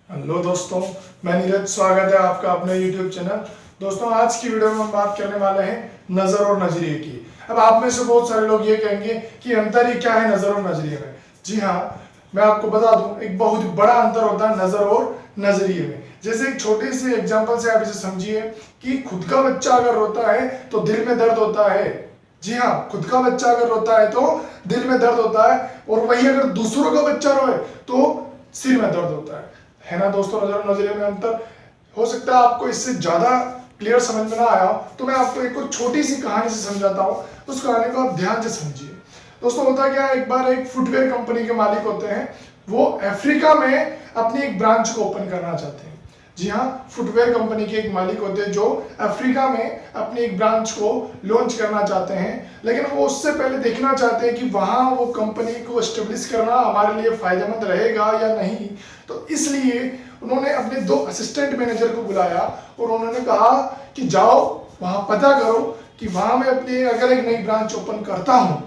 Hello दोस्तों, मैं नीरज। स्वागत है आपका अपने YouTube चैनल। दोस्तों, आज की वीडियो में हम बात करने वाले हैं नज़र और नजरिए की। अब आप में से बहुत सारे लोग ये कहेंगे कि अंतर ही क्या है नज़र और नजरिए में। जी हाँ, मैं आपको बता दूं, एक बहुत बड़ा अंतर होता है नज़र और नजरिए में। जैसे एक छोटे से एग्जाम्पल से आप इसे समझिए कि खुद का बच्चा अगर रोता है तो दिल में दर्द होता है। जी हाँ, खुद का बच्चा अगर रोता है तो दिल में दर्द होता है, और वही अगर दूसरों का बच्चा रोए तो सिर में दर्द होता है ना दोस्तों। नजर और नजरिए में अंतर हो सकता है आपको इससे ज्यादा क्लियर समझ में ना आया हो, तो मैं आपको एक और छोटी सी कहानी से समझाता हूँ। उस कहानी को आप ध्यान से समझिए। दोस्तों, होता क्या है, एक बार एक फुटवेयर कंपनी के मालिक होते हैं। वो अफ्रीका में अपनी एक ब्रांच को ओपन करना चाहते हैं। जी हाँ, फुटवेयर कंपनी के एक मालिक होते हैं जो अफ्रीका में अपनी एक ब्रांच को लॉन्च करना चाहते हैं, लेकिन वो उससे पहले देखना चाहते हैं कि वहाँ वो कंपनी को एस्टेब्लिश करना हमारे लिए फायदेमंद रहेगा या नहीं। तो इसलिए उन्होंने अपने 2 असिस्टेंट मैनेजर को बुलाया और उन्होंने कहा कि जाओ वहाँ पता करो कि वहाँ मैं अपनी अगर एक नई ब्रांच ओपन करता हूँ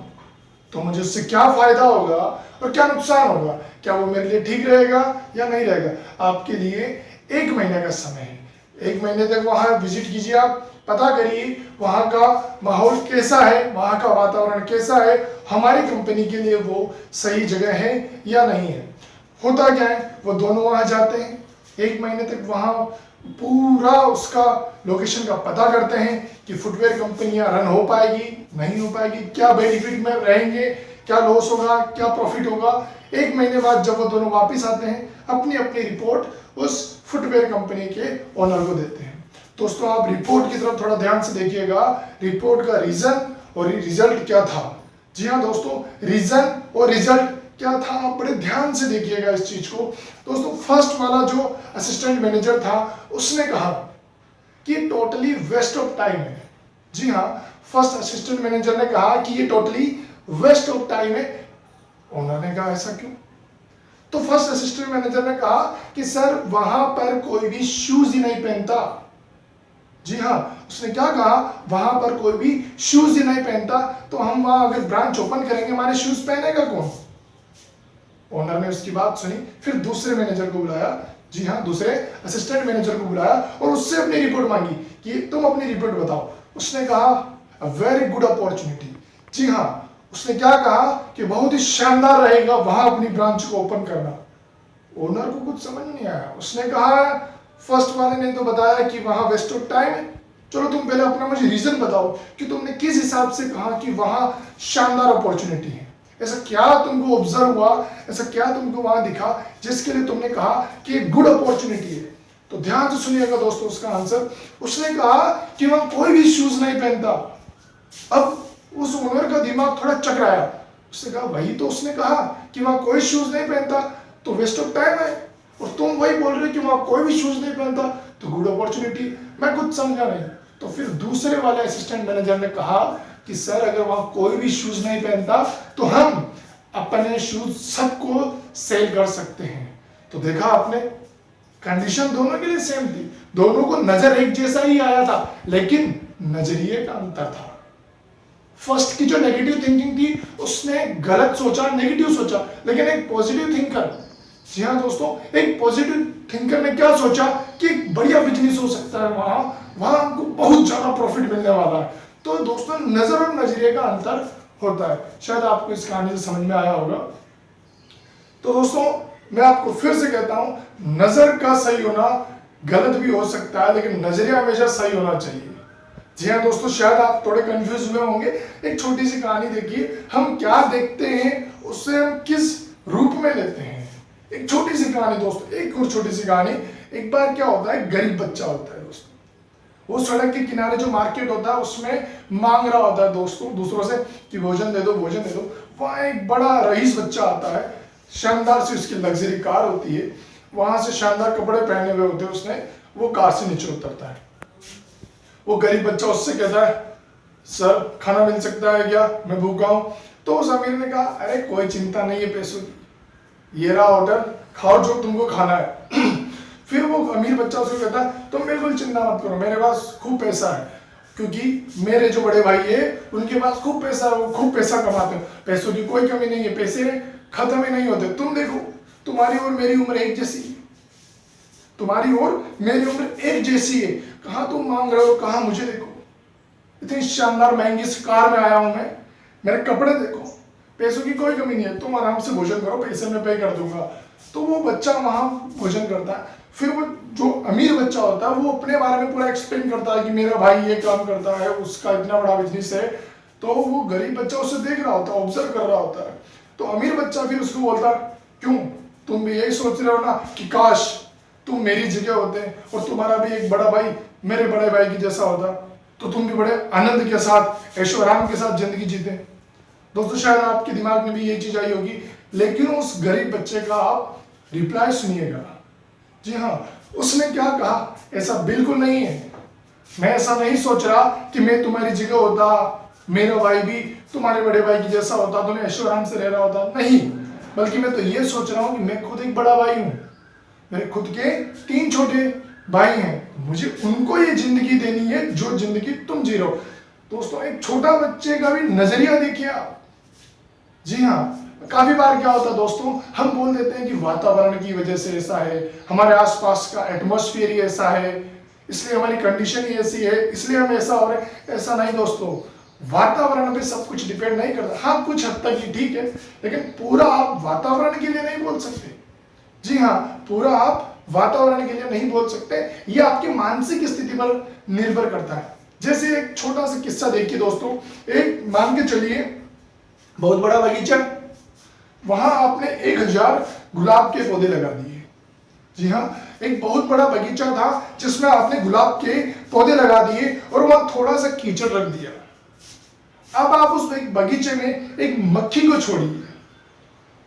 तो मुझे उससे क्या फायदा होगा और क्या नुकसान होगा, क्या वो मेरे लिए ठीक रहेगा या नहीं रहेगा। आपके लिए 1 महीने का समय है। 1 महीने तक वहां विजिट कीजिए, आप पता करिए वहां का माहौल कैसा है, वहां का वातावरण कैसा है, हमारी कंपनी के लिए वो सही जगह है या नहीं है। होता क्या है, वो दोनों वहां जाते हैं। 1 महीने तक वहां पूरा उसका लोकेशन का पता करते हैं कि फुटवेयर कंपनियां रन हो पाएगी नहीं हो पाएगी, क्या बेनिफिट में रहेंगे, क्या लॉस होगा, क्या प्रॉफिट होगा। 1 महीने बाद जब वो दोनों वापस आते हैं, अपनी अपनी रिपोर्ट उस फुटवेयर कंपनी के ओनर को देते हैं। दोस्तों, आप रिपोर्ट की तरफ थोड़ा ध्यान से देखिएगा, रिपोर्ट का रीजन और रिजल्ट क्या था। जी हाँ दोस्तों, रीजन और रिजल्ट क्या था, आप बड़े ध्यान से देखिएगा इस चीज को। दोस्तों, फर्स्ट वाला जो असिस्टेंट मैनेजर था उसने कहा कि टोटली वेस्ट ऑफ टाइम है। जी हाँ, फर्स्ट असिस्टेंट मैनेजर ने कहा कि ये टोटली वेस्ट ऑफ टाइम है। ओनर ने कहा ऐसा क्यों? तो फर्स्ट असिस्टेंट मैनेजर ने कहा कि सर वहां पर कोई भी शूज ही नहीं पहनता। जी हाँ, उसने क्या कहा, वहां पर कोई भी शूज ही नहीं पहनता, तो हम वहां अगर ब्रांच ओपन करेंगे हमारे शूज पहनेगा कौन? ओनर ने उसकी बात सुनी, फिर दूसरे मैनेजर को बुलाया। जी हाँ, दूसरे असिस्टेंट मैनेजर को बुलाया और उससे अपनी रिपोर्ट मांगी कि तुम अपनी रिपोर्ट बताओ। उसने कहा अ वेरी गुड अपॉर्चुनिटी। जी हाँ, उसने क्या कहा कि बहुत ही शानदार रहेगा वहां अपनी ब्रांच को ओपन करना। ओनर को कुछ समझ नहीं आया। उसने कहा फर्स्ट वाले ने तो बताया कि वहां वेस्ट ऑफ टाइम है, चलो तुम पहले अपना मुझे रीजन बताओ कि तुमने किस हिसाब से कहा कि वहां शानदार अपॉर्चुनिटी है। ऐसा क्या तुमको ऑब्जर्व हुआ, ऐसा क्या तुमको वहां दिखा जिसके लिए तुमने कहा कि एक गुड अपॉर्चुनिटी है? तो ध्यान से सुनिएगा दोस्तों उसका आंसर। उसने कहा कि वहां कोई भी शूज नहीं पहनता। अब उस ओनर का दिमाग थोड़ा चकराया। उसने कहा वही तो उसने कहा कि वहां कोई शूज नहीं पहनता, तो वेस्ट ऑफ टाइम है, और तुम वही बोल रहे कि वहां कोई भी शूज नहीं पहनता तो गुड अपॉर्चुनिटी। मैं कुछ समझा नहीं। तो फिर दूसरे वाले असिस्टेंट मैनेजर ने कहा कि सर अगर वहां कोई भी शूज नहीं पहनता तो हम अपने शूज सबको सेल कर सकते हैं। तो देखा आपने, कंडीशन दोनों के लिए सेम थी, दोनों को नजर एक जैसा ही आया था, लेकिन नजरिए का अंतर था। फर्स्ट की जो नेगेटिव थिंकिंग थी उसने गलत सोचा, नेगेटिव सोचा, लेकिन एक पॉजिटिव थिंकर, जी हाँ दोस्तों, एक पॉजिटिव थिंकर ने क्या सोचा कि एक बढ़िया बिजनेस हो सकता है, वहां हमको बहुत ज्यादा प्रॉफिट मिलने वाला है। तो दोस्तों, नजर और नजरिए का अंतर होता है। शायद आपको इस कहानी से समझ में आया होगा। तो दोस्तों, मैं आपको फिर से कहता हूं, नजर का सही होना गलत भी हो सकता है, लेकिन नजरिया हमेशा सही होना चाहिए। जी हाँ दोस्तों, शायद आप थोड़े कंफ्यूज हुए होंगे। एक छोटी सी कहानी देखिए, हम क्या देखते हैं उससे हम किस रूप में लेते हैं। एक छोटी सी कहानी दोस्तों, एक और छोटी सी कहानी। एक बार क्या होता है, गरीब बच्चा होता है दोस्तों, वो सड़क के किनारे जो मार्केट होता है उसमें मांग रहा होता है दोस्तों दूसरों से कि भोजन दे दो, भोजन दे दो। वहां एक बड़ा रईस बच्चा आता है, शानदार सी उसकी लग्जरी कार होती है, वहां से शानदार कपड़े पहने हुए होते हैं उसने, वो कार से नीचे उतरता है। वो गरीब बच्चा उससे कहता है सर खाना मिल सकता है क्या, मैं भूखा हूं। तो उस अमीर ने कहा अरे कोई चिंता नहीं है पैसों की, ये रहा होटल, खाओ जो तुमको खाना है। फिर वो अमीर बच्चा उसको कहता है तुम बिल्कुल चिंता मत करो, मेरे पास खूब पैसा है, क्योंकि मेरे जो बड़े भाई है उनके पास खूब पैसा है, वो खूब पैसा कमाते हैं, पैसों की कोई कमी नहीं है, पैसे खत्म ही नहीं होते। तुम देखो तुम्हारी और मेरी उम्र एक जैसी। तुम्हारी और मेरी उम्र एक जैसी है, कहाँ तुम मांग रहे हो, कहाँ मुझे देखो, इतनी शानदार महंगी कार में आया हूं मैं, मेरे कपड़े देखो, पैसों की कोई कमी नहीं है, तुम आराम से भोजन करो, पैसे मैं पे कर दूंगा। तो वो बच्चा वहां भोजन करता है। फिर वो जो अमीर बच्चा होता है वो अपने बारे में पूरा एक्सप्लेन करता है कि मेरा भाई ये काम करता है, उसका इतना बड़ा बिजनेस है। तो वो गरीब बच्चा उसे देख रहा होता है, ऑब्जर्व कर रहा होता है। तो अमीर बच्चा फिर उसको बोलता है, क्यों तुम भी यही सोच रहे हो ना कि काश तुम मेरी जगह होते और तुम्हारा भी एक बड़ा भाई मेरे बड़े भाई की जैसा होता, तो तुम भी बड़े आनंद के साथ, ऐशो आराम के साथ जिंदगी जीते। दोस्तों शायद आपके दिमाग में भी ये चीज आई होगी, लेकिन उस गरीब बच्चे का आप रिप्लाई सुनिएगा। जी हाँ, उसने क्या कहा, ऐसा बिल्कुल नहीं है। मैं ऐसा नहीं सोच रहा कि मैं तुम्हारी जगह होता, मेरा भाई भी तुम्हारे बड़े भाई की जैसा होता, तो मैं ऐशो आराम से रह रहा होता। नहीं, बल्कि मैं तो ये सोच रहा हूँ कि मैं खुद एक बड़ा भाई हूँ, मेरे खुद के 3 छोटे भाई हैं, मुझे उनको ये जिंदगी देनी है जो जिंदगी तुम जी रहे हो। दोस्तों एक छोटा बच्चे का भी नजरिया देखिए आप। जी हाँ, काफी बार क्या होता है दोस्तों, हम बोल देते हैं कि वातावरण की वजह से ऐसा है, हमारे आसपास का एटमॉस्फेयर ही ऐसा है, इसलिए हमारी कंडीशन ही ऐसी है, इसलिए हम ऐसा हो रहे हैं। ऐसा नहीं दोस्तों, वातावरण पे सब कुछ डिपेंड नहीं करता। हाँ, कुछ हद तक ही ठीक है, लेकिन पूरा आप वातावरण के लिए नहीं बोल सकते। जी हाँ, पूरा आप वातावरण के लिए नहीं बोल सकते, ये आपकी मानसिक स्थिति पर निर्भर करता है। जैसे एक छोटा सा किस्सा देखिए दोस्तों, एक मान के चलिए बहुत बड़ा बगीचा, वहां आपने 1000 गुलाब के पौधे लगा दिए। जी हाँ, एक बहुत बड़ा बगीचा था जिसमें आपने गुलाब के पौधे लगा दिए और वहां थोड़ा सा कीचड़ रख दिया। अब आप उस बगीचे में एक मक्खी को छोड़िए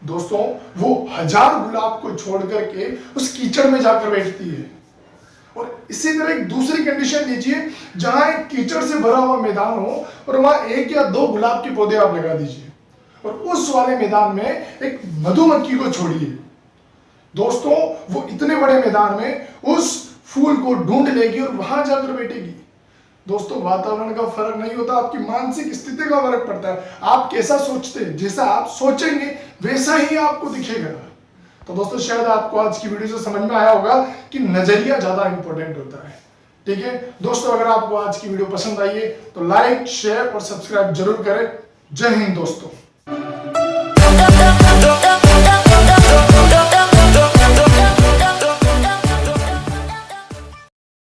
दोस्तों, वो 1000 गुलाब को छोड़ करके उस कीचड़ में जाकर बैठती है। और इसी तरह एक दूसरी कंडीशन लीजिए जहां एक कीचड़ से भरा हुआ मैदान हो और वहां 1 या 2 गुलाब के पौधे आप लगा दीजिए और उस वाले मैदान में एक मधुमक्खी को छोड़िए। दोस्तों वो इतने बड़े मैदान में उस फूल को ढूंढ लेगी और वहां जाकर बैठेगी। दोस्तों वातावरण का फर्क नहीं होता, आपकी मानसिक स्थिति का फर्क पड़ता है। आप कैसा सोचते हैं, जैसा आप सोचेंगे वैसा ही आपको दिखेगा। तो दोस्तों शायद आपको आज की वीडियो से समझ में आया होगा कि नजरिया ज्यादा इंपॉर्टेंट होता है। ठीक है दोस्तों, अगर आपको आज की वीडियो पसंद आई है तो लाइक, शेयर और सब्सक्राइब जरूर करें। जय हिंद दोस्तों।